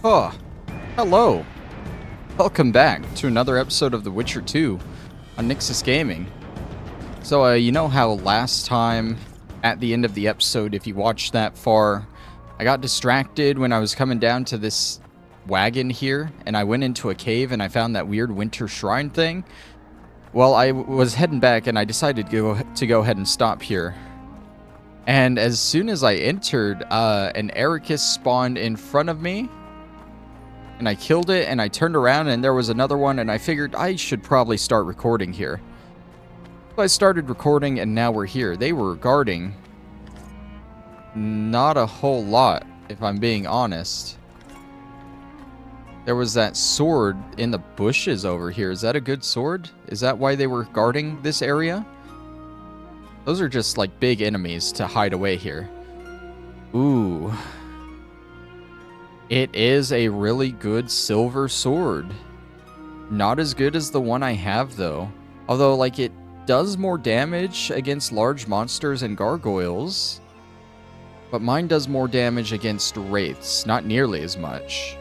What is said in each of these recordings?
Oh, hello. Welcome back to another episode of The Witcher 2 on Nyxus Gaming. So, you know how last time, at the end of the episode, if you watched that far, I got distracted when I was coming down to this wagon here, and I went into a cave and I found that weird winter shrine thing? Well, I was heading back and I decided to go ahead and stop here. And as soon as I entered, an Ericus spawned in front of me. And I killed it, and I turned around, and there was another one, and I figured I should probably start recording here. So I started recording, and now we're here. They were guarding not a whole lot, if I'm being honest. There was that sword in the bushes over here. Is that a good sword? Is that why they were guarding this area? Those are just like big enemies to hide away here. Ooh. It is a really good silver sword. Not as good as the one I have, though. Although, like, it does more damage against large monsters and gargoyles. But mine does more damage against wraiths. Not nearly as much.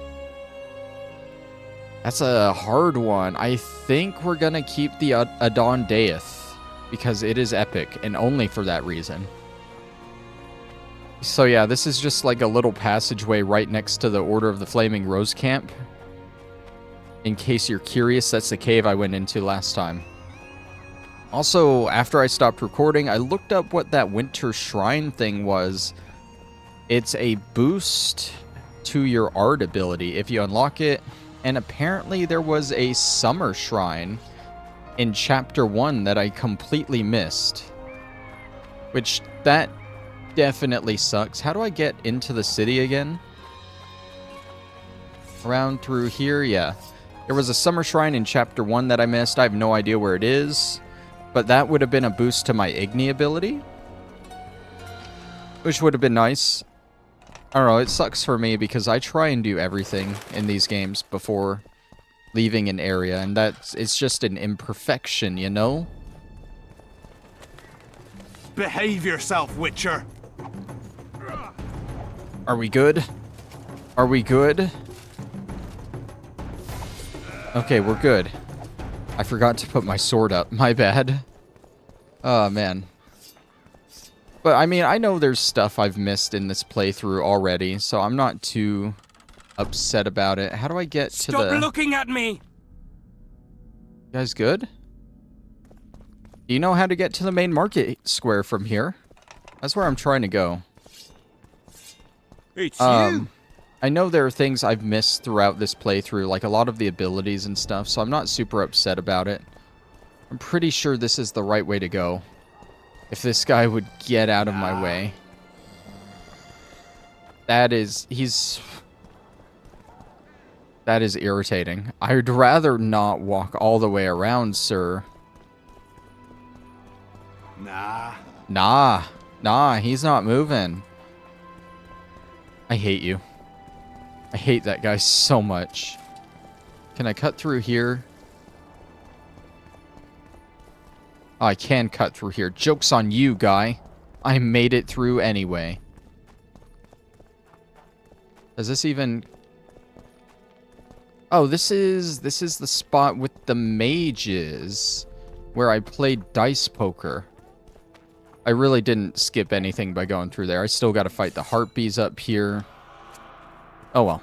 That's a hard one. I think we're gonna keep the Adon Death. Because it is epic, and only for that reason. So yeah, this is just like a little passageway right next to the Order of the Flaming Rose camp. In case you're curious, that's the cave I went into last time. Also, after I stopped recording, I looked up what that winter shrine thing was. It's a boost to your art ability if you unlock it. And apparently there was a summer shrine in Chapter 1 that I completely missed. Which, that definitely sucks. How do I get into the city again? Around through here? Yeah. There was a summer shrine in Chapter 1 that I missed. I have no idea where it is. But that would have been a boost to my Igni ability. Which would have been nice. I don't know, it sucks for me because I try and do everything in these games before leaving an area. And it's just an imperfection, you know? Behave yourself, Witcher! Are we good? Are we good? Okay, we're good. I forgot to put my sword up. My bad. Oh, man. But, I mean, I know there's stuff I've missed in this playthrough already, so I'm not too upset about it. How do I get to the... Stop looking at me! You guys good? Do you know how to get to the main market square from here? That's where I'm trying to go. It's you! I know there are things I've missed throughout this playthrough, like a lot of the abilities and stuff, so I'm not super upset about it. I'm pretty sure this is the right way to go. If this guy would get out of my way. That is irritating. I'd rather not walk all the way around, sir. Nah, he's not moving. I hate you. I hate that guy so much. Can I cut through here? Oh, I can cut through here. Joke's on you, guy. I made it through anyway. Does this even... Oh, this is the spot with the mages where I played dice poker. I really didn't skip anything by going through there. I still got to fight the harpies up here. Oh, well.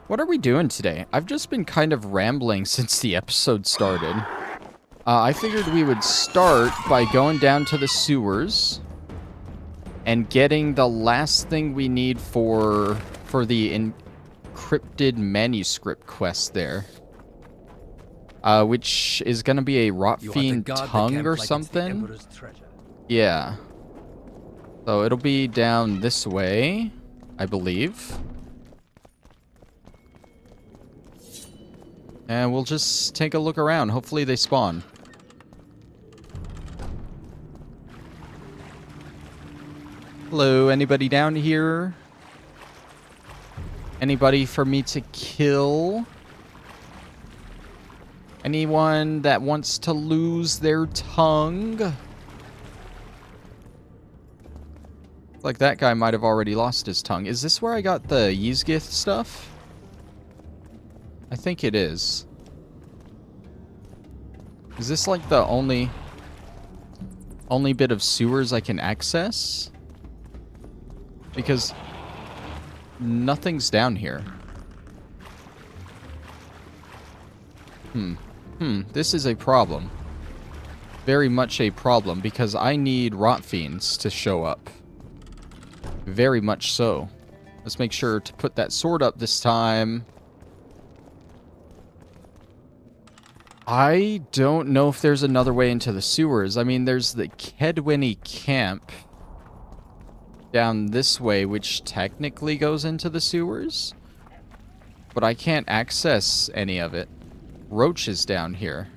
What are we doing today? I've just been kind of rambling since the episode started. I figured we would start by going down to the sewers and getting the last thing we need for the encrypted manuscript quest there. Which is going to be a rot fiend tongue or something. Yeah. So it'll be down this way, I believe. And we'll just take a look around. Hopefully they spawn. Hello, anybody down here? Anybody for me to kill? Anyone that wants to lose their tongue? Like that guy might have already lost his tongue. Is this where I got the Ysgith stuff? I think it is. Is this like the only bit of sewers I can access? Because nothing's down here. This is a problem. Very much a problem, because I need rot fiends to show up. Very much so. Let's make sure to put that sword up this time. I don't know if there's another way into the sewers. I mean, there's the Kedwinnie camp down this way, which technically goes into the sewers. But I can't access any of it. Roach is down here.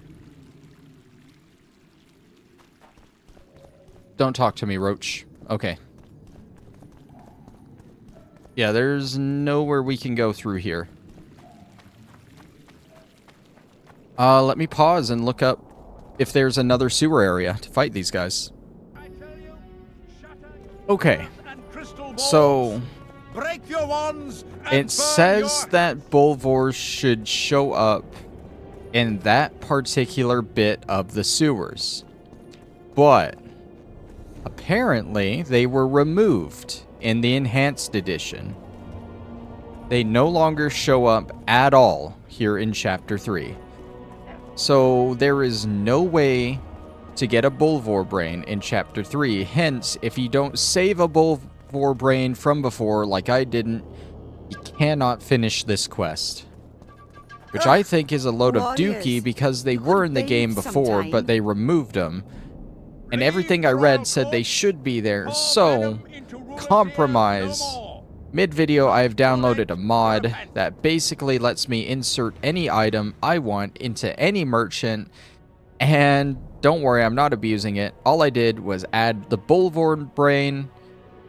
Don't talk to me, Roach. Okay. Yeah, there's nowhere we can go through here. Let me pause and look up if there's another sewer area to fight these guys. Okay. So, break your wands and it says that Bulvors should show up in that particular bit of the sewers. But apparently they were removed in the enhanced edition. They no longer show up at all here in Chapter 3. So there is no way to get a Bulvor brain in Chapter 3. Hence, if you don't save a Bulvor brain from before, like I didn't, you cannot finish this quest. Which I think is a load of dookie, because they were in the game before, but they removed them. And everything I read said they should be there, so compromise. Mid-video, I have downloaded a mod that basically lets me insert any item I want into any merchant, and don't worry, I'm not abusing it. All I did was add the Bulvor brain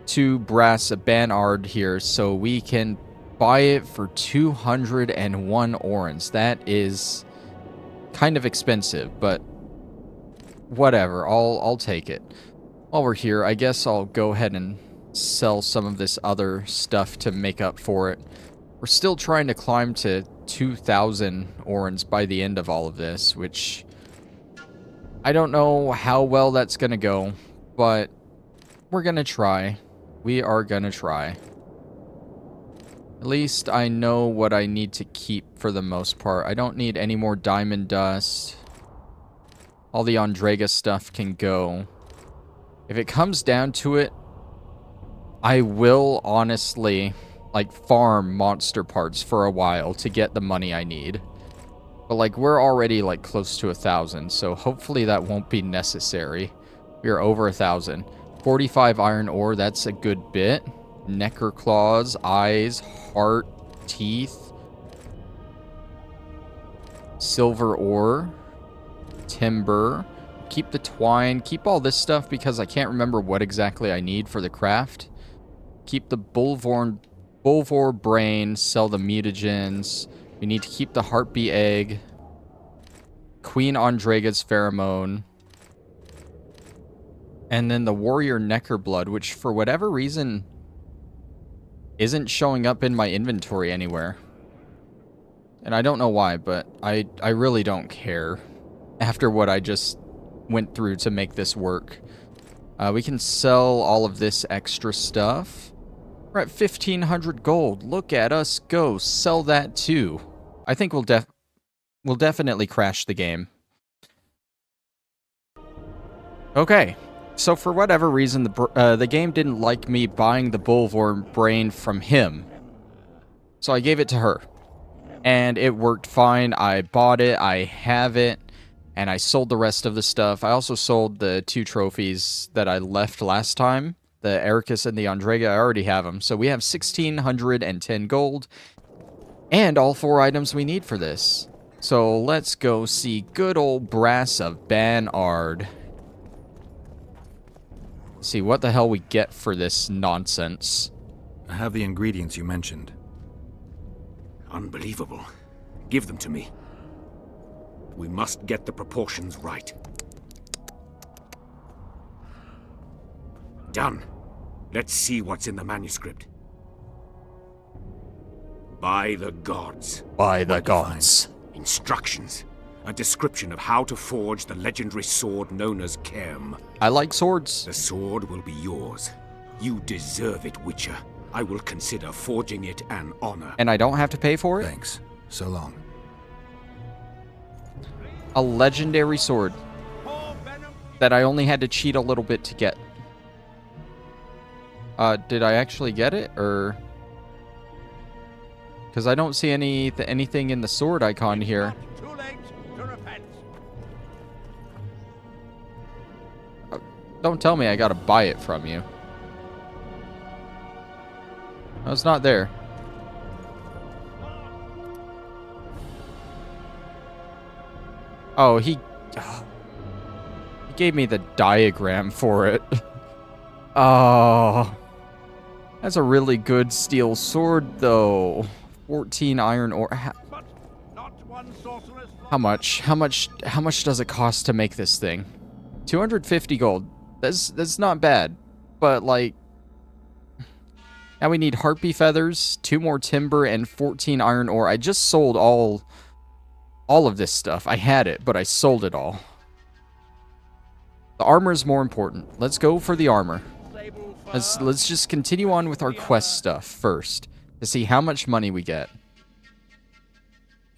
to Brass Banard here, so we can buy it for 201 orens. That is kind of expensive, but whatever, I'll take it. While we're here, I guess I'll go ahead and sell some of this other stuff to make up for it. We're still trying to climb to 2,000 orens by the end of all of this, which I don't know how well that's gonna go, but we're gonna try. We are gonna try. At least I know what I need to keep for the most part. I don't need any more diamond dust. All the Andrega stuff can go. If it comes down to it, I will honestly, like, farm monster parts for a while to get the money I need. But, like, we're already, like, close to 1,000, so hopefully that won't be necessary. We are over 1,000. 45 iron ore, that's a good bit. Necker claws, eyes, heart, teeth. Silver ore. Timber. Keep the twine. Keep all this stuff because I can't remember what exactly I need for the craft. Keep the Bulvor brain. Sell the mutagens. We need to keep the heartbeat egg. Queen Andrega's pheromone. And then the warrior Necker blood, which for whatever reason isn't showing up in my inventory anywhere. And I don't know why, but I really don't care after what I just went through to make this work. We can sell all of this extra stuff. We're at 1,500 gold. Look at us go. Sell that too. I think we'll definitely crash the game. Okay. So for whatever reason, the game didn't like me buying the Bulvor brain from him. So I gave it to her. And it worked fine. I bought it. I have it. And I sold the rest of the stuff. I also sold the 2 trophies that I left last time. The Ericus and the Andrega, I already have them. So we have 1,610 gold. And all 4 items we need for this. So let's go see good old Brass of Banard. See what the hell we get for this nonsense. I have the ingredients you mentioned. Unbelievable. Give them to me. We must get the proportions right. Done. Let's see what's in the manuscript. By the gods. By the gods. Instructions. A description of how to forge the legendary sword known as Kerm. I like swords. The sword will be yours. You deserve it, Witcher. I will consider forging it an honor. And I don't have to pay for it? Thanks. So long. A legendary sword that I only had to cheat a little bit to get. Did I actually get it, or... Because I don't see anything in the sword icon here. Too late to repent. Don't tell me I gotta buy it from you. No, it's not there. Oh, he gave me the diagram for it. Oh. That's a really good steel sword, though. 14 iron ore. But not one sorceress. How much? How much does it cost to make this thing? 250 gold. That's not bad. But like, now we need harpy feathers, 2 more timber, and 14 iron ore. I just sold all of this stuff. I had it, but I sold it all. The armor is more important. Let's go for the armor. Let's just continue on with our quest stuff first to see how much money we get.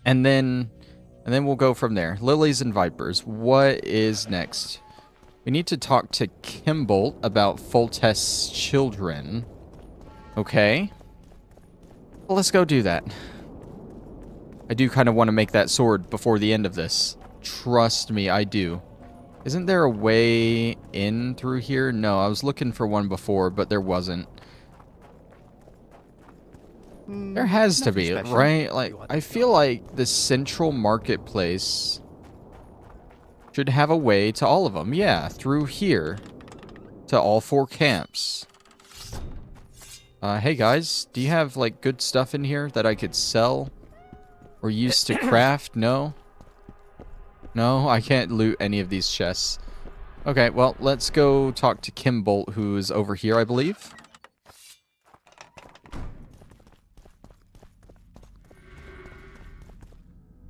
And then we'll go from there. Lilies and Vipers. What is next? We need to talk to Kimbolt about Foltest's children. Okay. Well, let's go do that. I do kind of want to make that sword before the end of this. Trust me, I do. Isn't there a way in through here? No, I was looking for one before, but there wasn't. There has to be, right? Like, I feel like the central marketplace should have a way to all of them. Yeah, through here to all 4 camps. Hey guys, do you have like good stuff in here that I could sell or use to craft? No? No, I can't loot any of these chests. Okay, well, let's go talk to Kimbolt, who's over here, I believe.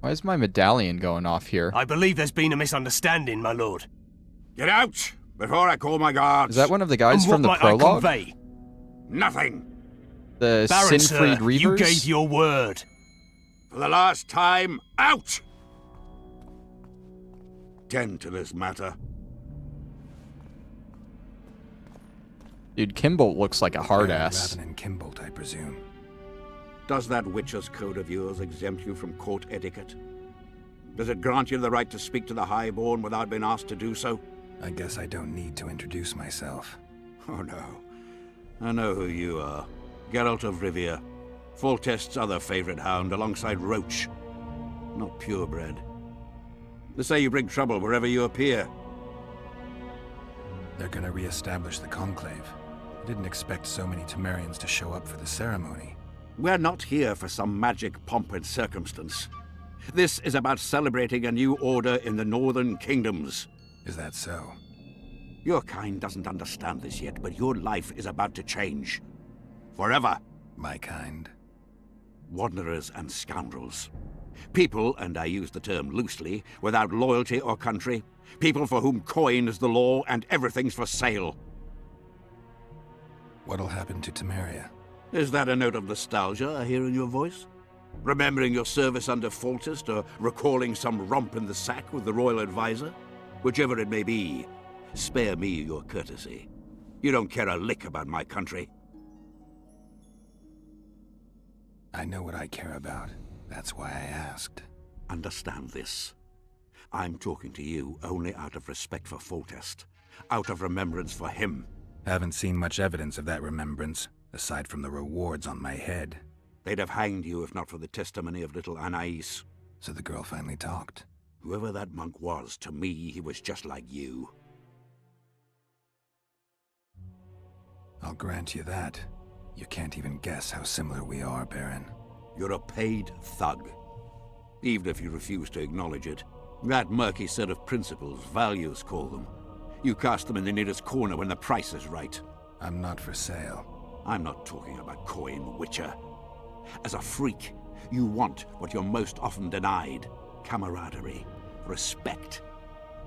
Why is my medallion going off here? I believe there's been a misunderstanding, my lord. Get out before I call my guards. Is that one of the guys And from the what might I prologue? convey? Nothing. The Baron, Sinfried sir, Reavers? you gave your word. For the last time, out! Tend to this matter. Dude, Kimbolt looks like a hard Baron ass. Raven and Kimbolt, I presume. Does that Witcher's code of yours exempt you from court etiquette? Does it grant you the right to speak to the Highborn without being asked to do so? I guess I don't need to introduce myself. Oh no. I know who you are. Geralt of Rivia. Foltest's other favorite hound alongside Roach. Not purebred. They say you bring trouble wherever you appear. They're gonna re-establish the Conclave. I didn't expect so many Temerians to show up for the ceremony. We're not here for some magic pomp and circumstance. This is about celebrating a new order in the Northern Kingdoms. Is that so? Your kind doesn't understand this yet, but your life is about to change. Forever. My kind. Wanderers and scoundrels. People, and I use the term loosely, without loyalty or country. People for whom coin is the law and everything's for sale. What'll happen to Temeria? Is that a note of nostalgia I hear in your voice? Remembering your service under Foltest, or recalling some romp in the sack with the royal advisor? Whichever it may be, spare me your courtesy. You don't care a lick about my country. I know what I care about. That's why I asked. Understand this. I'm talking to you only out of respect for Foltest, out of remembrance for him. Haven't seen much evidence of that remembrance, aside from the rewards on my head. They'd have hanged you if not for the testimony of little Anais. So the girl finally talked. Whoever that monk was, to me, he was just like you. I'll grant you that. You can't even guess how similar we are, Baron. You're a paid thug. Even if you refuse to acknowledge it. That murky set of principles, values call them. You cast them in the nearest corner when the price is right. I'm not for sale. I'm not talking about coin, Witcher. As a freak, you want what you're most often denied: camaraderie, respect,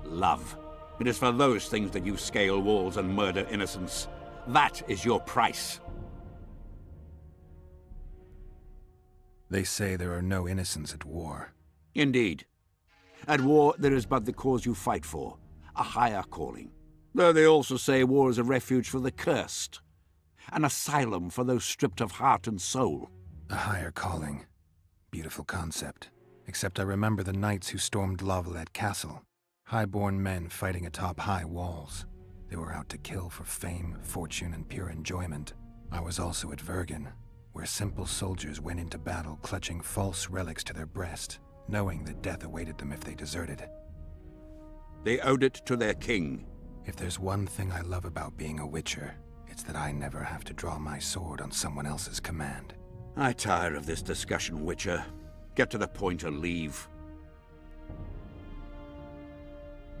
love. It is for those things that you scale walls and murder innocents. That is your price. They say there are no innocents at war. Indeed. At war, there is but the cause you fight for, a higher calling. Though they also say war is a refuge for the cursed, an asylum for those stripped of heart and soul. A higher calling. Beautiful concept. Except I remember the knights who stormed Lavalette Castle. High-born men fighting atop high walls. They were out to kill for fame, fortune, and pure enjoyment. I was also at Vergen, where simple soldiers went into battle clutching false relics to their breast, knowing that death awaited them if they deserted. They owed it to their king. If there's one thing I love about being a Witcher, it's that I never have to draw my sword on someone else's command. I tire of this discussion, Witcher. Get to the point and leave.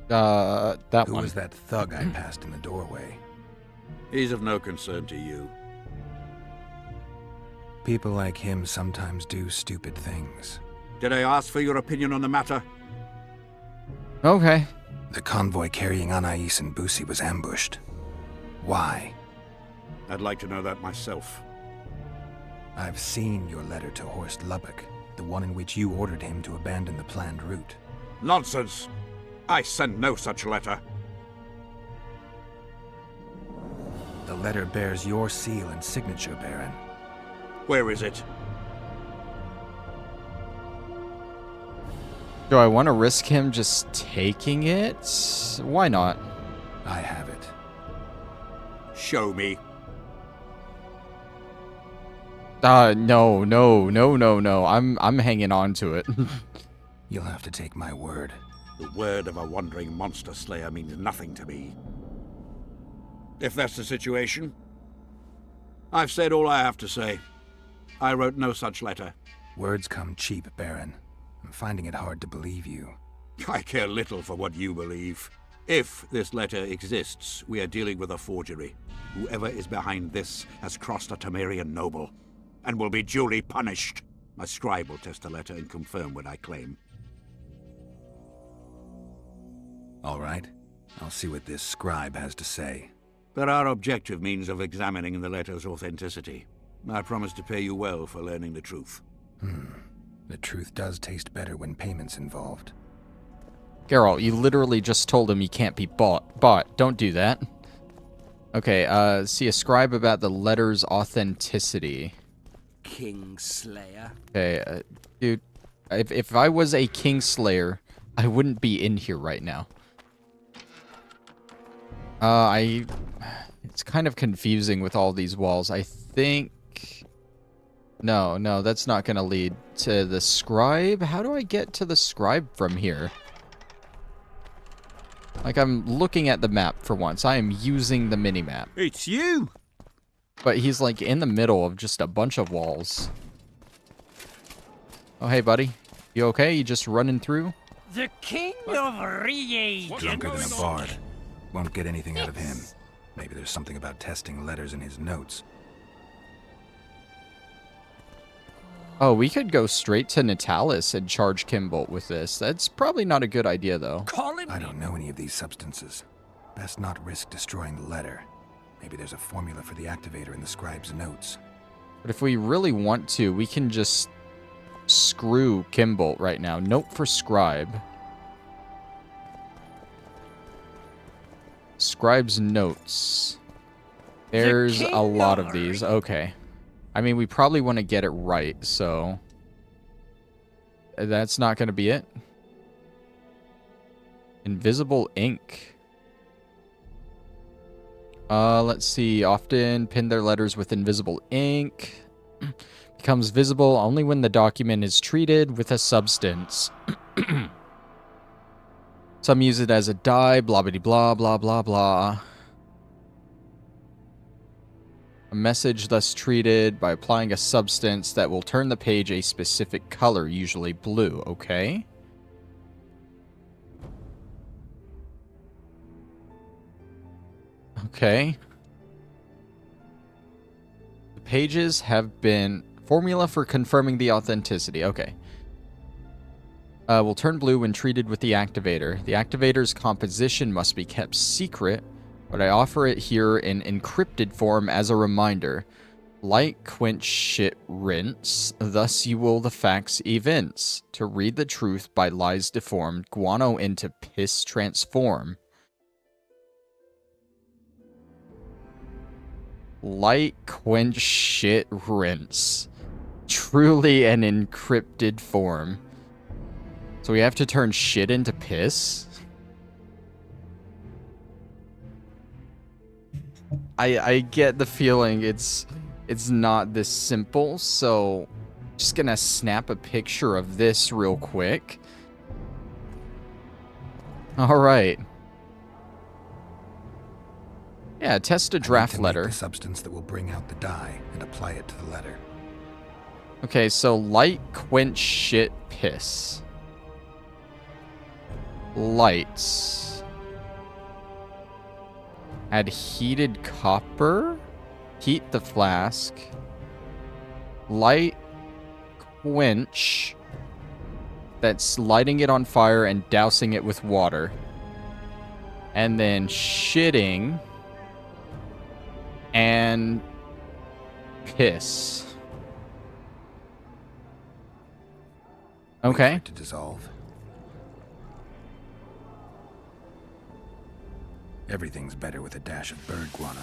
That Who one. was that thug I passed in the doorway? He's of no concern to you. People like him sometimes do stupid things. Did I ask for your opinion on the matter? Okay. The convoy carrying Anais and Boussy was ambushed. Why? I'd like to know that myself. I've seen your letter to Horst Lubbock, the one in which you ordered him to abandon the planned route. Nonsense! I sent no such letter. The letter bears your seal and signature, Baron. Where is it? Do I want to risk him just taking it? Why not? I have it. Show me. No. I'm hanging on to it. You'll have to take my word. The word of a wandering monster slayer means nothing to me. If that's the situation, I've said all I have to say. I wrote no such letter. Words come cheap, Baron. I'm finding it hard to believe you. I care little for what you believe. If this letter exists, we are dealing with a forgery. Whoever is behind this has crossed a Temerian noble, and will be duly punished. My scribe will test the letter and confirm what I claim. All right. I'll see what this scribe has to say. There are objective means of examining the letter's authenticity. I promise to pay you well for learning the truth. The truth does taste better when payment's involved. Geralt, you literally just told him he can't be bought. Don't do that. Okay, see a scribe about the letter's authenticity. Kingslayer. Okay, dude, if I was a Kingslayer, I wouldn't be in here right now. It's kind of confusing with all these walls. I think... No, that's not gonna lead to the scribe. How do I get to the scribe from here? Like, I'm looking at the map for once. I am using the mini-map. It's you! But he's, like, in the middle of just a bunch of walls. Oh, hey, buddy. You okay? You just running through? The King of Rage. Drunker than a bard. Won't get anything out of him. Maybe there's something about testing letters in his notes. Oh, we could go straight to Natalis and charge Kimbolt with this. That's probably not a good idea, though. I don't know any of these substances. Best not risk destroying the letter. Maybe there's a formula for the activator in the scribe's notes. But if we really want to, we can just screw Kimbolt right now. Note for scribe. Scribe's notes. There's a lot of these. Okay. I mean, we probably want to get it right, so... That's not going to be it. Invisible ink. Let's see. Often pin their letters with invisible ink. Becomes visible only when the document is treated with a substance. Some use it as a dye, blah, blah, blah, blah, blah, blah. A message thus treated by applying a substance that will turn the page a specific color, usually blue. Okay. Okay. The pages have been Formula for confirming the authenticity. Okay. Will turn blue when treated with the activator. The activator's composition must be kept secret, but I offer it here in encrypted form as a reminder. Light, quench, shit, rinse. Thus you will the facts evince. To read the truth by lies deformed. Guano into piss transform. Light, quench, shit, rinse. Truly an encrypted form. So we have to turn shit into piss? I get the feeling it's not this simple, so just gonna snap a picture of this real quick. Alright. Yeah, test a draft letter. The substance that will bring out the dye and apply it to the letter. Okay, so light, quench, shit, piss. Lights. Add heated copper. Heat the flask. Light, quench. That's lighting it on fire and dousing it with water. And then shitting. And piss. Okay. To dissolve. Everything's better with a dash of bird guano.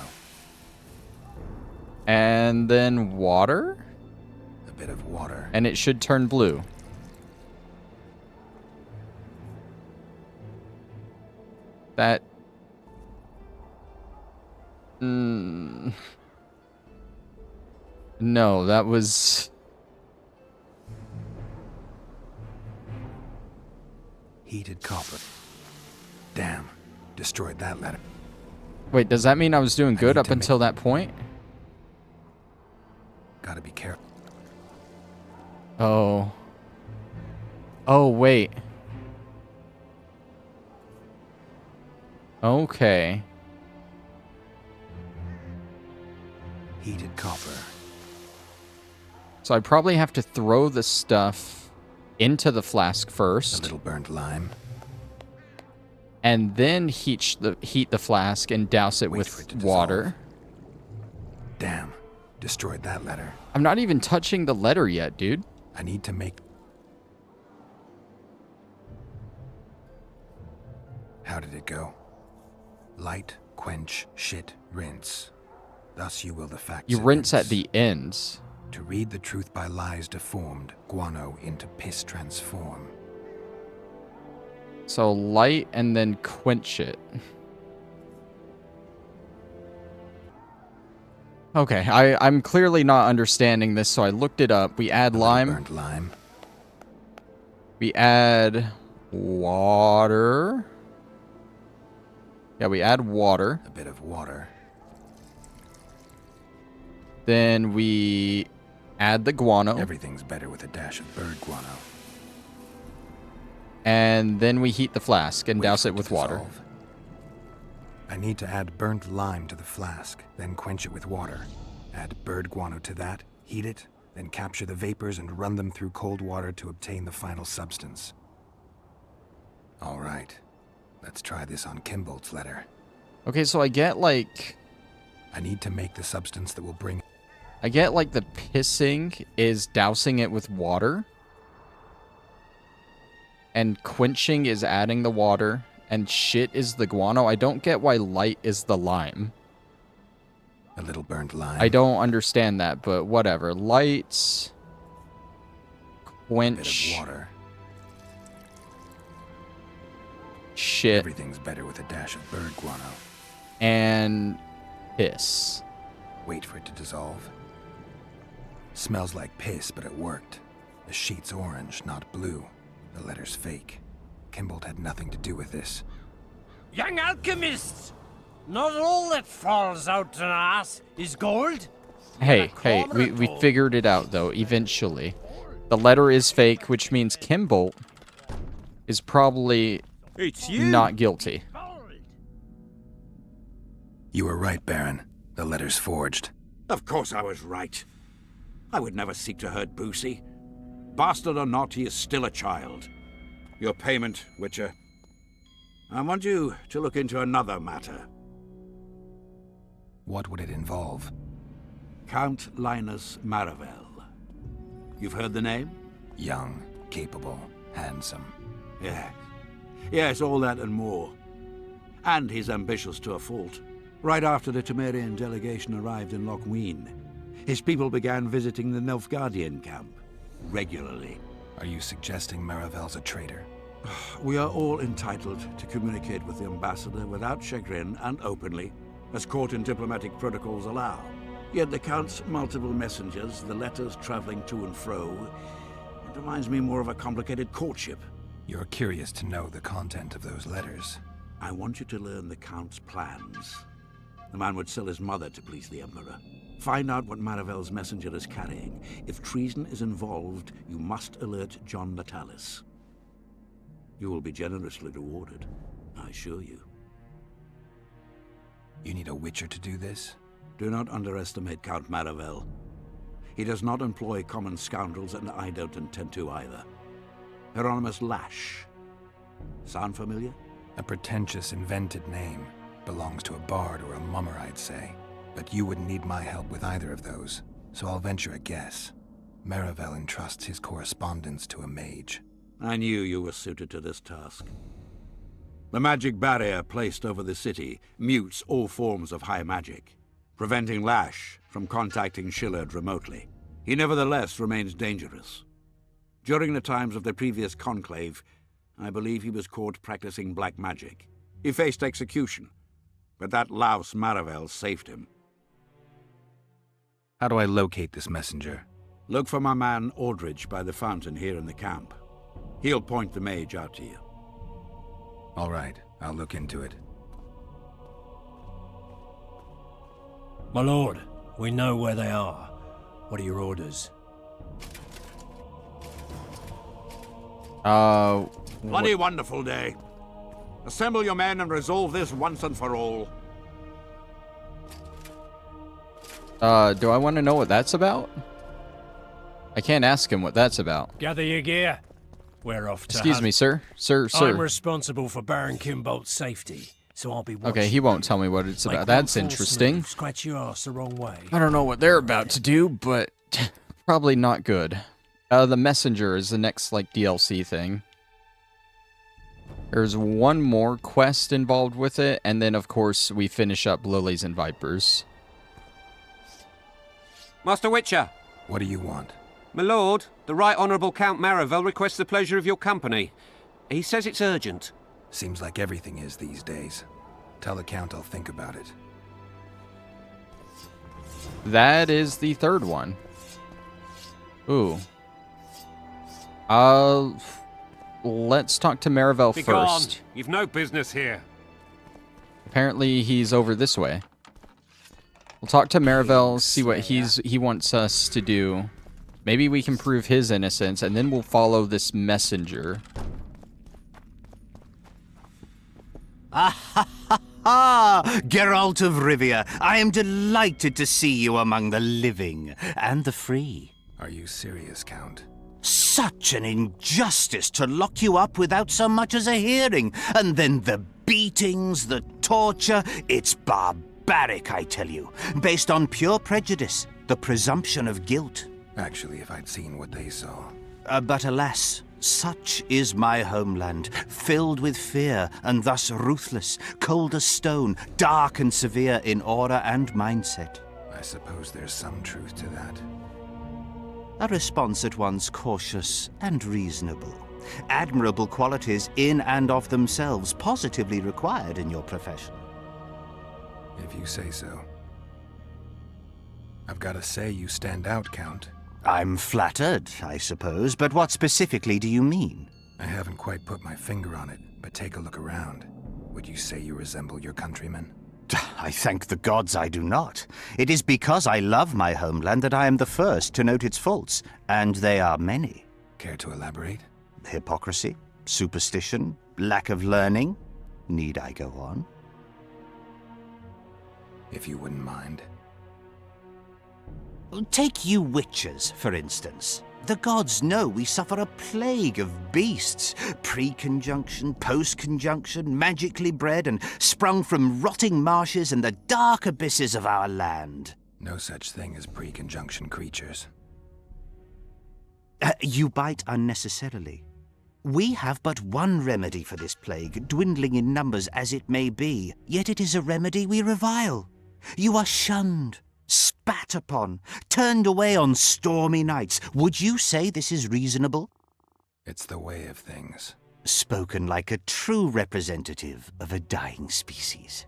And then water? A bit of water. And it should turn blue. That... No, that was... Heated copper. Damn. Destroyed that letter. Wait, does that mean I was doing good up until that point? Gotta be careful. Oh. Oh, wait. Okay. Heated copper. So I probably have to throw the stuff into the flask A first. little burnt lime. And then heat the flask and douse it with water. Damn. Destroyed that letter. I'm not even touching the letter yet, dude. I need to make... How did it go? Light, quench, shit, rinse. Thus you will the facts You rinse evince. at the ends. To read the truth by lies deformed, guano into piss transform. So light and then quench it. Okay, I'm clearly not understanding this, so I looked it up. We add lime. Burnt lime. We add water. Yeah, we add water. A bit of water. Then we add the guano. Everything's better with a dash of bird guano. And then we heat the flask and Wait douse for it with water. dissolve. I need to add burnt lime to the flask, then quench it with water. Add bird guano to that, heat it, then capture the vapors and run them through cold water to obtain the final substance. All right. Let's try this on Kimbolt's letter. Okay, so I get like... I need to make the substance that will bring... I get like the pissing is dousing it with water. And quenching is adding the water. And shit is the guano. I don't get why light is the lime. A little burnt lime. I don't understand that, but whatever. Lights. A bit Quench. of water. Shit. Everything's better with a dash of bird guano. And piss. Wait for it to dissolve. Smells like piss, but it worked. The sheet's orange, not blue. The letter's fake. Kimbolt had nothing to do with this. Young alchemists! Not all that falls out an ass is gold. Hey, we figured it out, though, eventually. The letter is fake, which means Kimbolt is probably not guilty. You were right, Baron. The letter's forged. Of course I was right. I would never seek to hurt Boussy. Bastard or not, he is still a child. Your payment, Witcher. I want you to look into another matter. What would it involve? Count Nyxus Maravel. You've heard the name? Young, capable, handsome. Yes. Yes, all that and more. And he's ambitious to a fault. Right after the Temerian delegation arrived in Loc Muinne, his people began visiting the Nilfgardian camp regularly. Are you suggesting Maravel's a traitor? We are all entitled to communicate with the ambassador without chagrin and openly, as court and diplomatic protocols allow. Yet the Count's multiple messengers, the letters traveling to and fro, it reminds me more of a complicated courtship. You're curious to know the content of those letters. I want you to learn the Count's plans. The man would sell his mother to please the Emperor. Find out what Maravel's messenger is carrying. If treason is involved, you must alert John Natalis. You will be generously rewarded, I assure you. You need a Witcher to do this? Do not underestimate Count Maravel. He does not employ common scoundrels, and I don't intend to either. Hieronymus Lash. Sound familiar? A pretentious, invented name. Belongs to a bard or a mummer, I'd say. But you wouldn't need my help with either of those, so I'll venture a guess. Maravel entrusts his correspondence to a mage. I knew you were suited to this task. The magic barrier placed over the city mutes all forms of high magic, preventing Lash from contacting Shillard remotely. He nevertheless remains dangerous. During the times of the previous conclave, I believe he was caught practicing black magic. He faced execution, but that louse Maravel saved him. How do I locate this messenger? Look for my man Aldridge by the fountain here in the camp. He'll point the mage out to you. All right, I'll look into it. My lord, we know where they are. What are your orders? Bloody wonderful day. Assemble your men and resolve this once and for all. Do I want to know what that's about? I can't ask him what that's about. Gather your gear. We're off to Excuse me, sir. Sir. I'm responsible for Baron Kimbolt's safety, so I'll be watching. Okay, he won't tell me what it's about. That's interesting. Scratch your ass the wrong way. I don't know what they're about to do, but probably not good. The messenger is the next, like, DLC thing. There's one more quest involved with it, and then, of course, we finish up Lillies and Vipers. Master Witcher! What do you want? My lord, the Right Honourable Count Maravel requests the pleasure of your company. He says it's urgent. Seems like everything is these days. Tell the Count I'll think about it. That is the third one. Ooh. Let's talk to Maravel Be first. gone. You've no business here. Apparently he's over this way. We'll talk to Maravel, see what he wants us to do. Maybe we can prove his innocence, and then we'll follow this messenger. Geralt of Rivia, I am delighted to see you among the living and the free. Are you serious, Count? Such an injustice to lock you up without so much as a hearing, and then the beatings, the torture, it's barbaric, I tell you, based on pure prejudice, the presumption of guilt. Actually, if I'd seen what they saw. But alas, such is my homeland, filled with fear and thus ruthless, cold as stone, dark and severe in aura and mindset. I suppose there's some truth to that. A response at once cautious and reasonable. Admirable qualities in and of themselves positively required in your profession. If you say so. I've got to say you stand out, Count. I'm flattered, I suppose, but what specifically do you mean? I haven't quite put my finger on it, but take a look around. Would you say you resemble your countrymen? I thank the gods I do not. It is because I love my homeland that I am the first to note its faults, and they are many. Care to elaborate? Hypocrisy, superstition, lack of learning. Need I go on? If you wouldn't mind. Take you witchers, for instance. The gods know we suffer a plague of beasts. Pre-conjunction, post-conjunction, magically bred and sprung from rotting marshes and the dark abysses of our land. No such thing as pre-conjunction creatures. You bite unnecessarily. We have but one remedy for this plague, dwindling in numbers as it may be, yet it is a remedy we revile. You are shunned, spat upon, turned away on stormy nights. Would you say this is reasonable? It's the way of things. Spoken like a true representative of a dying species.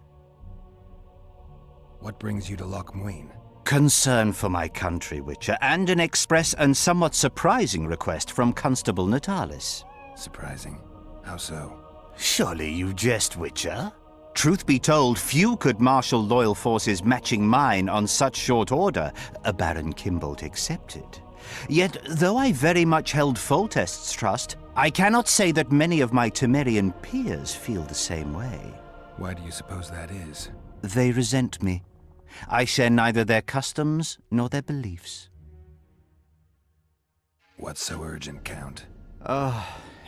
What brings you to Loc Muinne? Concern for my country, Witcher, and an express and somewhat surprising request from Constable Natalis. Surprising. How so? Surely you jest, Witcher? Truth be told, few could marshal loyal forces matching mine on such short order, a Baron Kimbolt accepted. Yet, though I very much held Foltest's trust, I cannot say that many of my Temerian peers feel the same way. Why do you suppose that is? They resent me. I share neither their customs nor their beliefs. What's so urgent, Count?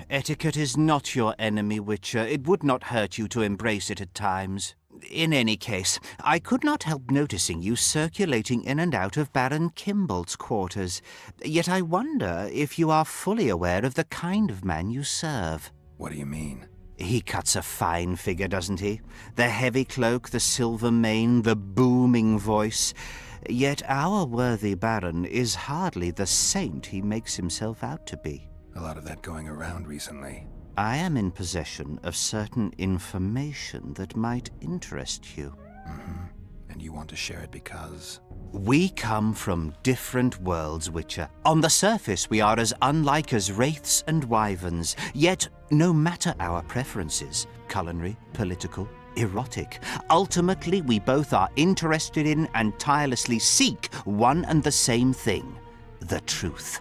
Etiquette is not your enemy, Witcher. It would not hurt you to embrace it at times. In any case, I could not help noticing you circulating in and out of Baron Kimbolt's quarters. Yet I wonder if you are fully aware of the kind of man you serve. What do you mean? He cuts a fine figure, doesn't he? The heavy cloak, the silver mane, the booming voice. Yet our worthy Baron is hardly the saint he makes himself out to be. A lot of that going around recently. I am in possession of certain information that might interest you. Mm-hmm. And you want to share it because? We come from different worlds, Witcher. On the surface, we are as unlike as wraiths and wyverns. Yet, no matter our preferences, culinary, political, erotic, ultimately we both are interested in and tirelessly seek one and the same thing: the truth.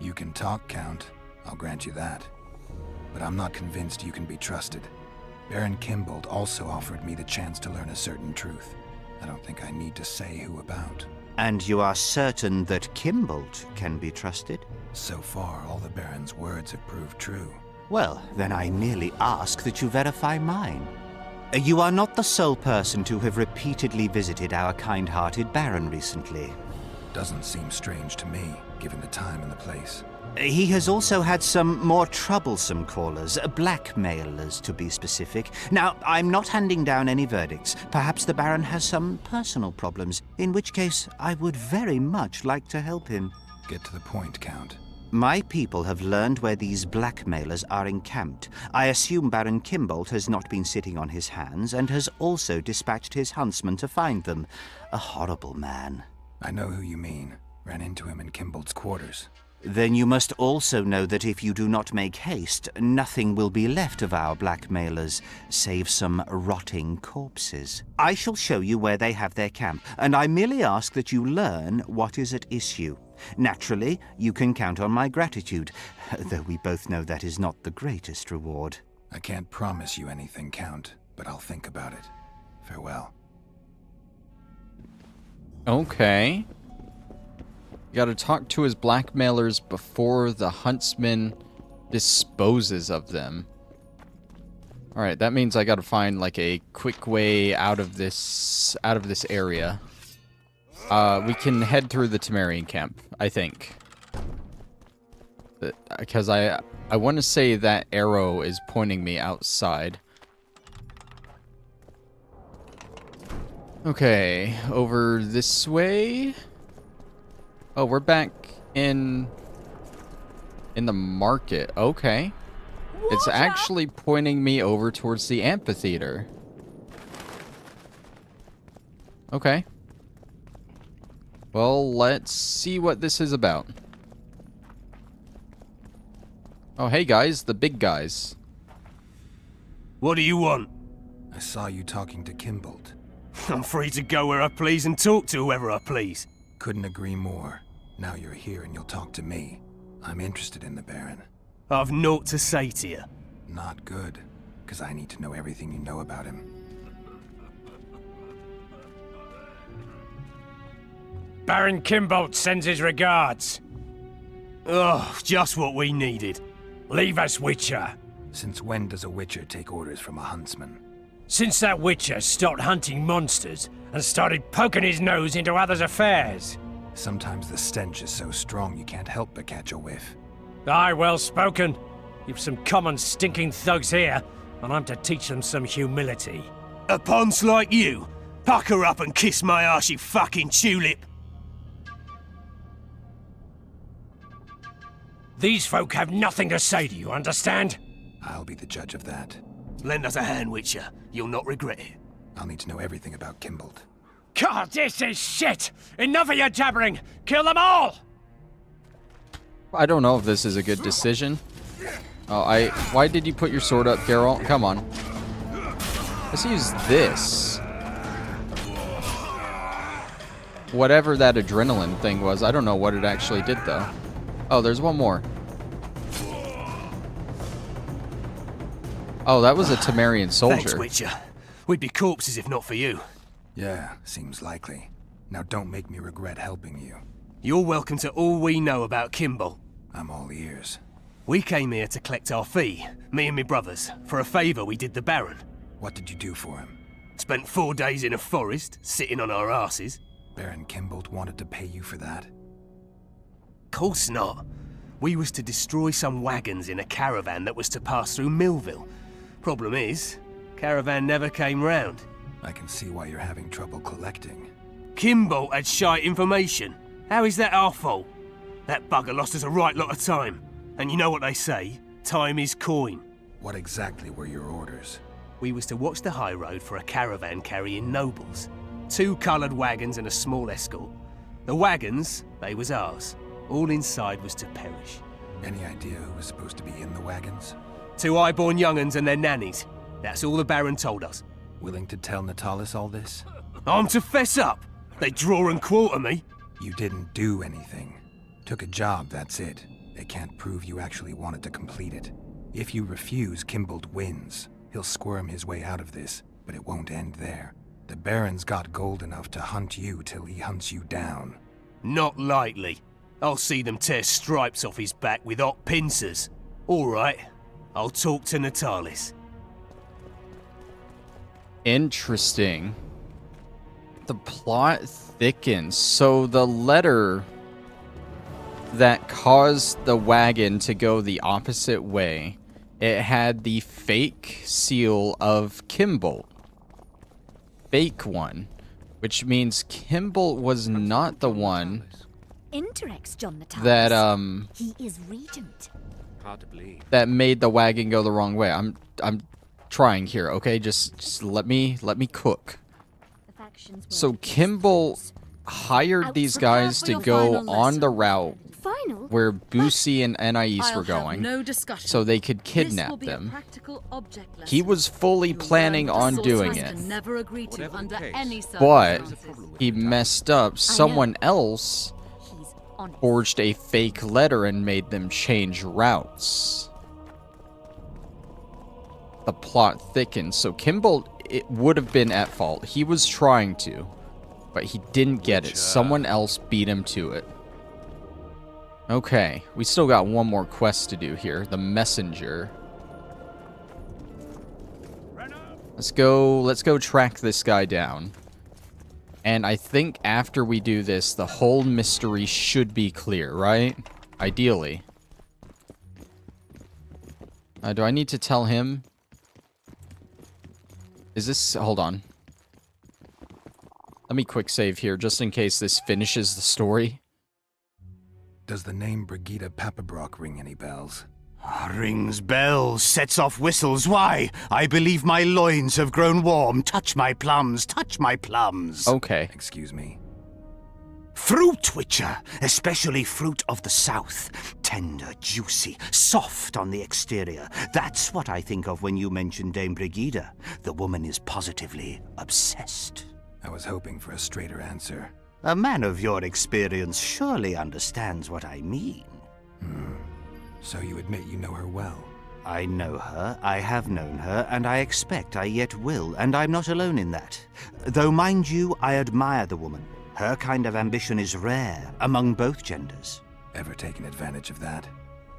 You can talk, Count. I'll grant you that. But I'm not convinced you can be trusted. Baron Kimbolt also offered me the chance to learn a certain truth. I don't think I need to say who about. And you are certain that Kimbolt can be trusted? So far, all the Baron's words have proved true. Well, then I merely ask that you verify mine. You are not the sole person to have repeatedly visited our kind-hearted Baron recently. Doesn't seem strange to me, given the time and the place. He has also had some more troublesome callers, blackmailers to be specific. Now, I'm not handing down any verdicts. Perhaps the Baron has some personal problems, in which case I would very much like to help him. Get to the point, Count. My people have learned where these blackmailers are encamped. I assume Baron Kimbolt has not been sitting on his hands and has also dispatched his huntsman to find them. A horrible man. I know who you mean. Ran into him in Kimbolt's quarters. Then you must also know that if you do not make haste, nothing will be left of our blackmailers, save some rotting corpses. I shall show you where they have their camp, and I merely ask that you learn what is at issue. Naturally, you can count on my gratitude, though we both know that is not the greatest reward. I can't promise you anything, Count, but I'll think about it. Farewell. Okay. You gotta talk to his blackmailers before the huntsman disposes of them. Alright, that means I gotta find like a quick way out of this area. We can head through the Temerian camp, I think. Because I want to say that arrow is pointing me outside. Okay, over this way. Oh, we're back in the market. Okay. It's actually pointing me over towards the amphitheater. Okay. Well, let's see what this is about. Oh, hey guys, the big guys. What do you want? I saw you talking to Kimbolt. I'm free to go where I please and talk to whoever I please. Couldn't agree more. Now you're here and you'll talk to me. I'm interested in the Baron. I've naught to say to you. Not good, because I need to know everything you know about him. Baron Kimbolt sends his regards. Oh, just what we needed. Leave us, Witcher. Since when does a witcher take orders from a huntsman? Since that Witcher stopped hunting monsters and started poking his nose into others' affairs. Sometimes the stench is so strong you can't help but catch a whiff. Aye, well spoken. You've some common stinking thugs here, and I'm to teach them some humility. A ponce like you? Pucker up and kiss my arse, you fucking tulip. These folk have nothing to say to you, understand? I'll be the judge of that. Lend us a hand, Witcher. You'll not regret it. I'll need to know everything about Kimbolt. God, this is shit! Enough of your jabbering! Kill them all! I don't know if this is a good decision. Oh, why did you put your sword up, Geralt? Come on. Let's use this. Whatever that adrenaline thing was, I don't know what it actually did, though. Oh, there's one more. Oh, that was a Temerian soldier. Thanks, Witcher. We'd be corpses if not for you. Yeah, seems likely. Now don't make me regret helping you. You're welcome to all we know about Kimbolt. I'm all ears. We came here to collect our fee, me and me brothers, for a favour we did the Baron. What did you do for him? Spent 4 days in a forest, sitting on our asses. Baron Kimbolt wanted to pay you for that? Course not. We was to destroy some wagons in a caravan that was to pass through Millville. Problem is, caravan never came round. I can see why you're having trouble collecting. Kimbolt had shite information. How is that our fault? That bugger lost us a right lot of time. And you know what they say, time is coin. What exactly were your orders? We was to watch the high road for a caravan carrying nobles. 2 coloured wagons and a small escort. The wagons, they was ours. All inside was to perish. Any idea who was supposed to be in the wagons? 2 high-born young'uns and their nannies. That's all the Baron told us. Willing to tell Natalis all this? I'm to fess up. They draw and quarter me. You didn't do anything. Took a job, that's it. They can't prove you actually wanted to complete it. If you refuse, Kimbolt wins. He'll squirm his way out of this, but it won't end there. The Baron's got gold enough to hunt you till he hunts you down. Not likely. I'll see them tear stripes off his back with hot pincers. All right, I'll talk to Natalis. Interesting. The plot thickens. So the letter that caused the wagon to go the opposite way, it had the fake seal of Kimbolt. Fake one. Which means Kimbolt was not the one Interrex John Natalis. that He is regent. Hard to believe. that made the wagon go the wrong way. I'm trying here, okay? Just let me cook. The factions were So against Kimbolt those. hired these Prepare guys for to your go final on the lesson. route Final? where Boussy and Anais I'll were going, have no discussion. so they could This will kidnap be a them. practical object lesson. He was fully You'll planning learn on what doing sorcerers it, can never agree to Whatever the under case. any but circumstances. he messed up. Someone else He's honest. forged a fake letter and made them change routes. The plot thickens. So Kimbolt, it would have been at fault. He was trying to, but he didn't get it. Someone else beat him to it. Okay, we still got one more quest to do here. The messenger. Let's go track this guy down. And I think after we do this, the whole mystery should be clear, right? Ideally. Do I need to tell him? Is this... Hold on. Let me quick save here, just in case this finishes the story. Does the name Brigida Papabrock ring any bells? Rings bells, sets off whistles. Why? I believe my loins have grown warm. Touch my plums, touch my plums. Okay. Excuse me. Fruit, Witcher, especially fruit of the south. Tender, juicy, soft on the exterior. That's what I think of when you mention Dame Brigida. The woman is positively obsessed. I was hoping for a straighter answer. A man of your experience surely understands what I mean. So you admit you know her well? I know her, I have known her, and I expect I yet will, and I'm not alone in that. Though, mind you, I admire the woman. Her kind of ambition is rare among both genders. Ever taken advantage of that?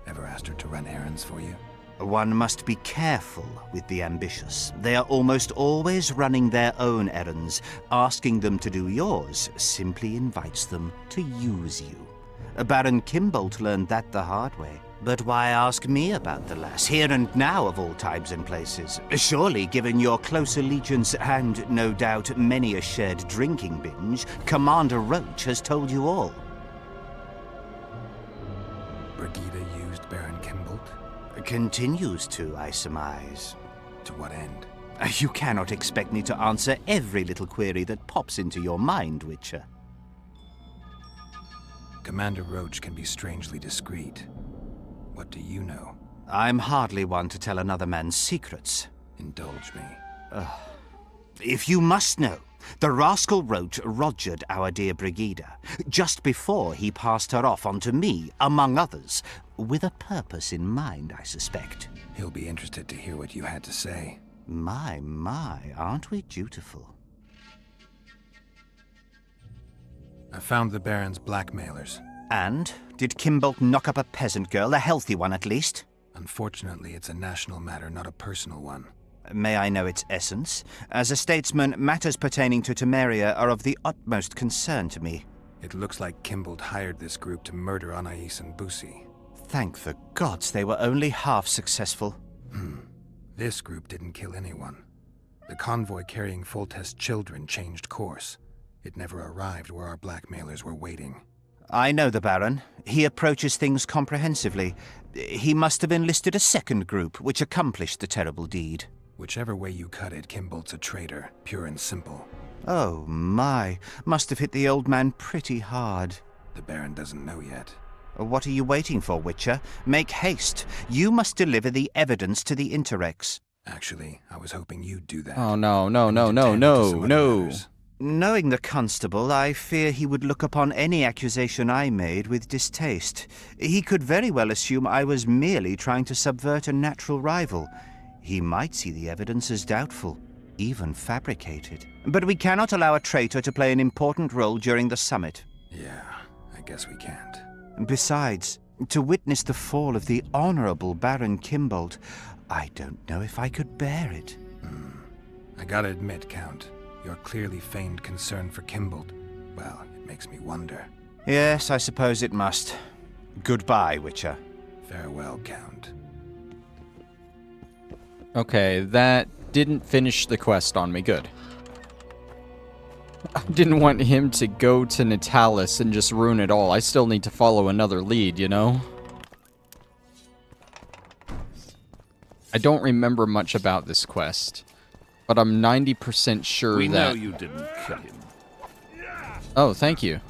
Ever asked her to run errands for you? One must be careful with the ambitious. They are almost always running their own errands. Asking them to do yours simply invites them to use you. Baron Kimbolt learned that the hard way. But why ask me about the lass, here and now of all times and places? Surely, given your close allegiance and, no doubt, many a shared drinking binge, Commander Roach has told you all. Brigida used Baron Kimbolt? Continues to, I surmise. To what end? You cannot expect me to answer every little query that pops into your mind, Witcher. Commander Roach can be strangely discreet. What do you know? I'm hardly one to tell another man's secrets. Indulge me. If you must know, the rascal Roach rogered our dear Brigida, just before he passed her off onto me, among others, with a purpose in mind, I suspect. He'll be interested to hear what you had to say. My, aren't we dutiful? I found the Baron's blackmailers. And? Did Kimbolt knock up a peasant girl, a healthy one at least? Unfortunately, it's a national matter, not a personal one. May I know its essence? As a statesman, matters pertaining to Temeria are of the utmost concern to me. It looks like Kimbolt hired this group to murder Anais and Boussy. Thank the gods they were only half successful. This group didn't kill anyone. The convoy carrying Foltest's children changed course. It never arrived where our blackmailers were waiting. I know the Baron. He approaches things comprehensively. He must have enlisted a second group, which accomplished the terrible deed. Whichever way you cut it, Kimbolt's a traitor, pure and simple. Oh my, must have hit the old man pretty hard. The Baron doesn't know yet. What are you waiting for, Witcher? Make haste. You must deliver the evidence to the Interrex. Actually, I was hoping you'd do that. Oh, no. Knowing the constable, I fear he would look upon any accusation I made with distaste. He could very well assume I was merely trying to subvert a natural rival. He might see the evidence as doubtful, even fabricated. But we cannot allow a traitor to play an important role during the summit. Yeah, I guess we can't. Besides, to witness the fall of the honorable Baron Kimbolt, I don't know if I could bear it. I gotta admit, Count, your clearly feigned concern for Kimbolt, well, it makes me wonder. Yes, I suppose it must. Goodbye, Witcher. Farewell, Count. Okay, that didn't finish the quest on me. Good. I didn't want him to go to Natalis and just ruin it all. I still need to follow another lead, you know? I don't remember much about this quest, but I'm 90% sure we that... know you didn't kill him. Oh, thank you.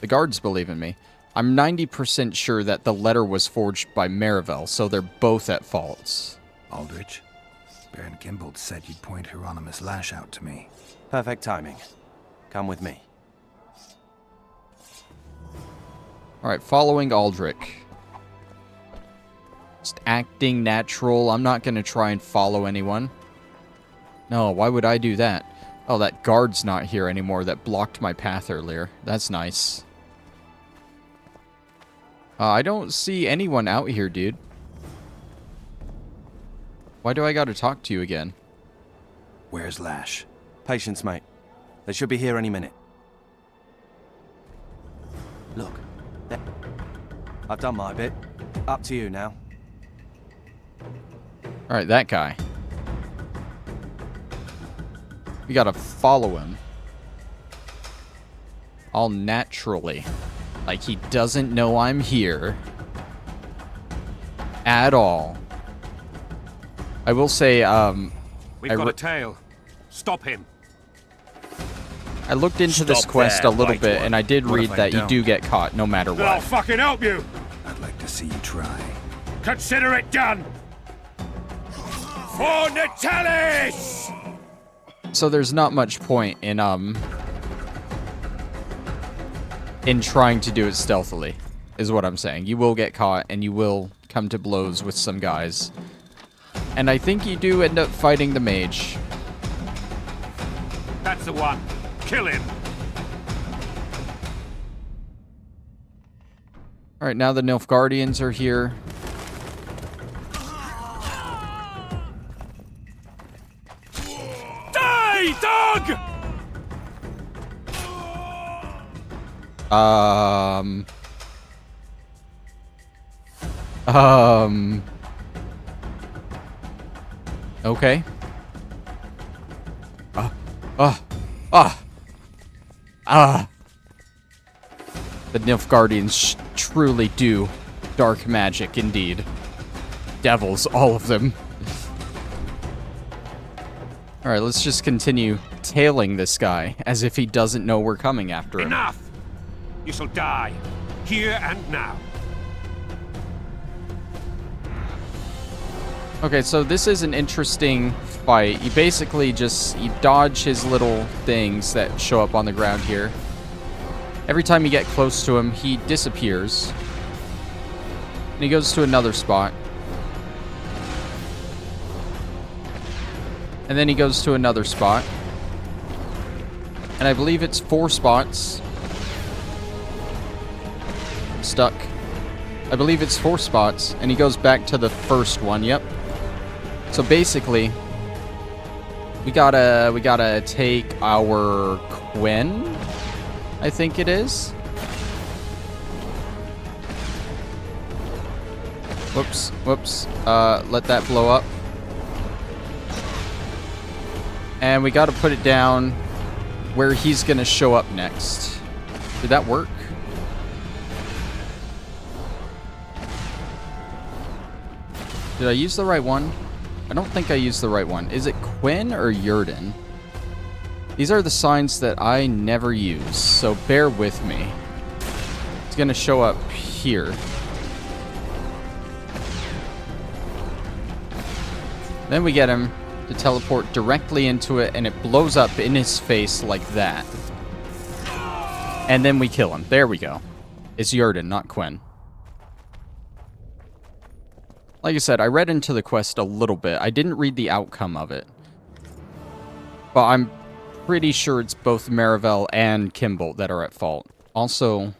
The guards believe in me. I'm 90% sure that the letter was forged by Maravel, so they're both at fault. Aldrich, Baron Kimbolt said you'd point Hieronymus Lash out to me. Perfect timing. Come with me. Alright, following Aldrich. Just acting natural. I'm not going to try and follow anyone. No, why would I do that? Oh, that guard's not here anymore that blocked my path earlier. That's nice. I don't see anyone out here, dude. Why do I gotta talk to you again? Where's Lash? Patience, mate. They should be here any minute. Look. There. I've done my bit. Up to you now. Alright, that guy. We gotta follow him. All naturally. Like he doesn't know I'm here. At all. I will say, We've got a tail. Stop him. I looked into this quest a little bit, and I did read that you do get caught no matter Then I'll what. fucking help you. I'd like to see you try. Consider it done. For Natalis! So there's not much point in trying to do it stealthily, is what I'm saying. You will get caught, and you will come to blows with some guys. And I think you do end up fighting the mage. That's the one. Kill him. Alright, now the Nilfgardians are here. Die, dog! Okay. The Nilfgaardians truly do dark magic indeed. Devils, all of them. Alright, let's just continue tailing this guy as if he doesn't know we're coming after him. Enough! You shall die, here and now. Okay, so this is an interesting fight. You basically you dodge his little things that show up on the ground here. Every time you get close to him, he disappears. And he goes to another spot. And then he goes to another spot. And I believe it's 4 spots. I'm stuck. I believe it's 4 spots. And he goes back to the first one, yep. So basically, we gotta take our Quinn, I think it is. Whoops. Let that blow up. And we gotta put it down where he's gonna show up next. Did that work? Did I use the right one? I don't think I used the right one. Is it Quinn or Yurden? These are the signs that I never use, so bear with me. It's gonna show up here. Then we get him to teleport directly into it, and it blows up in his face like that. And then we kill him. There we go. It's Yurden, not Quinn. Like I said, I read into the quest a little bit. I didn't read the outcome of it. But I'm pretty sure it's both Maravel and Kimbolt that are at fault. Also,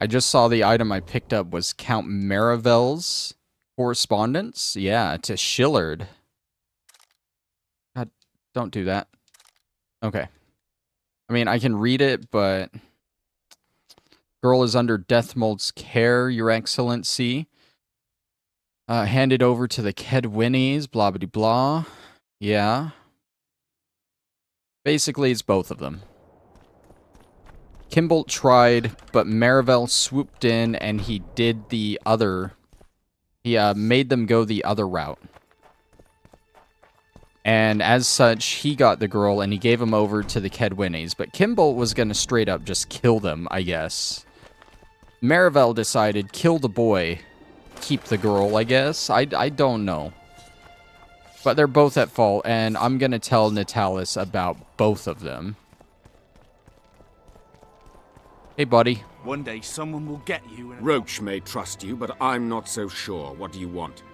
I just saw the item I picked up was Count Maravel's correspondence. Yeah, to Shillard. God, don't do that. Okay. I mean, I can read it, but... Girl is under Deathmold's care, Your Excellency. Handed over to the Kedwinnies, blah blah blah. Yeah. Basically, it's both of them. Kimbolt tried, but Maravel swooped in and he did the other... He made them go the other route. And as such, he got the girl and he gave him over to the Kedwinnies. But Kimbolt was going to straight up just kill them, I guess. Maravel decided, kill the boy, keep the girl, I guess. I don't know. But they're both at fault, and I'm going to tell Natalis about both of them. Hey, buddy. One day someone will get you. Roach may trust you, but I'm not so sure. What do you want?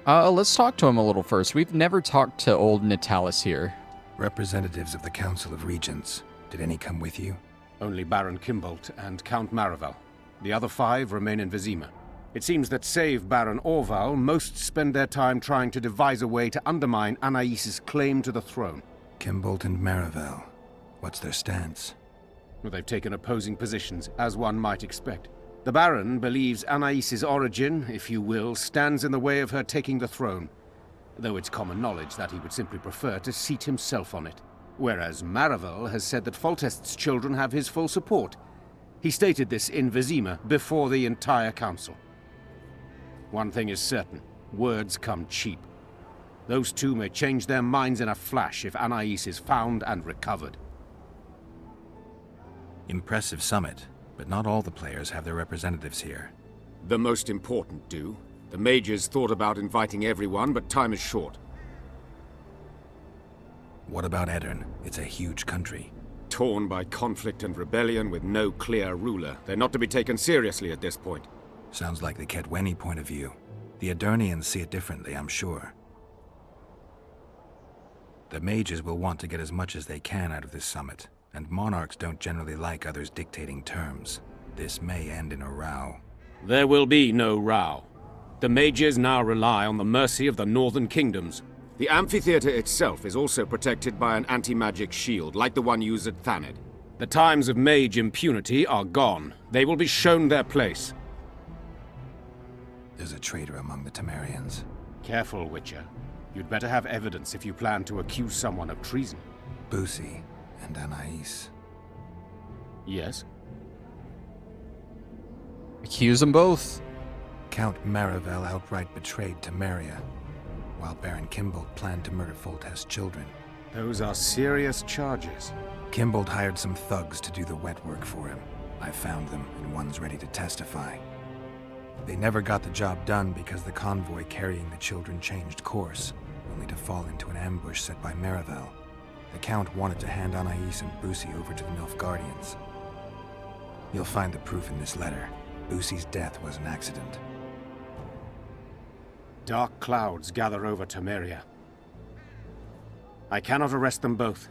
Let's talk to him a little first. We've never talked to old Natalis here. Representatives of the Council of Regents. Did any come with you? Only Baron Kimbolt and Count Maravel. The other 5 remain in Vizima. It seems that save Baron Orval, most spend their time trying to devise a way to undermine Anais's claim to the throne. Kimbolt and Maravel. What's their stance? Well, they've taken opposing positions, as one might expect. The Baron believes Anais's origin, if you will, stands in the way of her taking the throne, though it's common knowledge that he would simply prefer to seat himself on it. Whereas Maravel has said that Foltest's children have his full support. He stated this in Vizima before the entire council. One thing is certain, words come cheap. Those two may change their minds in a flash if Anais is found and recovered. Impressive summit, but not all the players have their representatives here. The most important do. The mages thought about inviting everyone, but time is short. What about Edirn? It's a huge country. Torn by conflict and rebellion with no clear ruler. They're not to be taken seriously at this point. Sounds like the Kedwenni point of view. The Edirnians see it differently, I'm sure. The mages will want to get as much as they can out of this summit, and monarchs don't generally like others dictating terms. This may end in a row. There will be no row. The mages now rely on the mercy of the northern kingdoms. The amphitheater itself is also protected by an anti-magic shield, like the one used at Thanedd. The times of mage impunity are gone. They will be shown their place. There's a traitor among the Temerians. Careful, Witcher. You'd better have evidence if you plan to accuse someone of treason. Boussy and Anais. Yes? Accuse them both. Count Maravel outright betrayed Temeria, while Baron Kimbolt planned to murder Foltest's children. Those are serious charges. Kimbolt hired some thugs to do the wet work for him. I found them, and one's ready to testify. They never got the job done because the convoy carrying the children changed course, only to fall into an ambush set by Maravel. The Count wanted to hand Anais and Boussy over to the Nilfgardians. You'll find the proof in this letter. Boussy's death was an accident. Dark clouds gather over Temeria. I cannot arrest them both.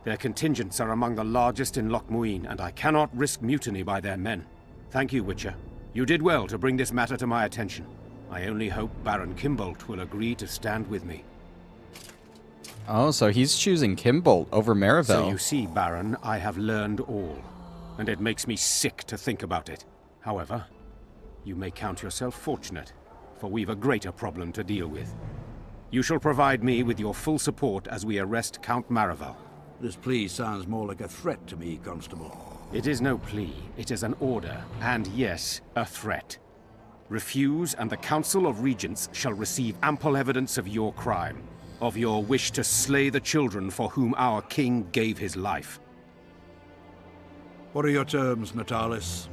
Their contingents are among the largest in Loc Muinne, and I cannot risk mutiny by their men. Thank you, Witcher. You did well to bring this matter to my attention. I only hope Baron Kimbolt will agree to stand with me. Oh, so he's choosing Kimbolt over Maravel. So you see, Baron, I have learned all, and it makes me sick to think about it. However, you may count yourself fortunate, for we've a greater problem to deal with. You shall provide me with your full support as we arrest Count Maravel. This plea sounds more like a threat to me, Constable. It is no plea, it is an order, and yes, a threat. Refuse, and the Council of Regents shall receive ample evidence of your crime, of your wish to slay the children for whom our king gave his life. What are your terms, Natalis?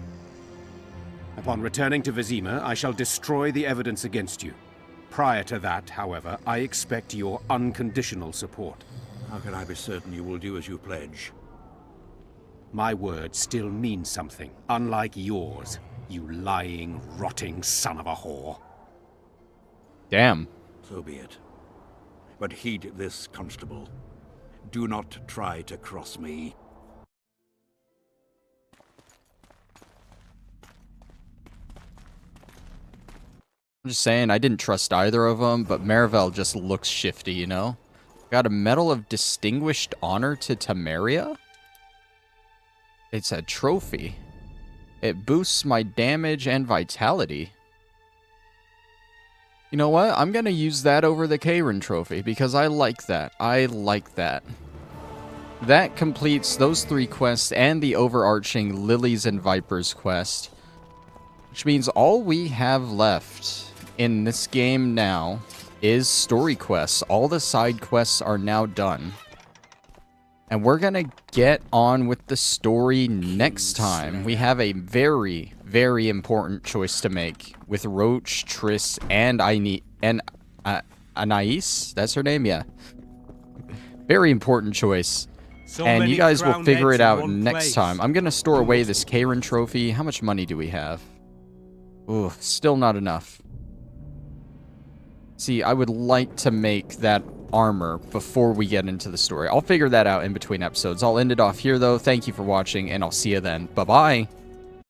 Upon returning to Vizima, I shall destroy the evidence against you. Prior to that, however, I expect your unconditional support. How can I be certain you will do as you pledge? My word still means something, unlike yours, you lying, rotting son of a whore. Damn. So be it. But heed this, Constable. Do not try to cross me. I'm just saying, I didn't trust either of them, but Maravel just looks shifty, you know? Got a Medal of Distinguished Honor to Temeria? It's a trophy. It boosts my damage and vitality. You know what? I'm gonna use that over the Kayrin trophy, because I like that. I like that. That completes those 3 quests and the overarching Lillies and Vipers quest. Which means all we have left in this game now is story quests. All the side quests are now done. And we're gonna get on with the story next time. We have a very, very important choice to make with Roach, Triss, and Anais. That's her name, yeah. Very important choice. And you guys will figure it out next time. I'm gonna store away this Kayrin trophy. How much money do we have? Ooh, still not enough. See, I would like to make that armor before we get into the story. I'll figure that out in between episodes. I'll end it off here, though. Thank you for watching, and I'll see you then. Bye-bye.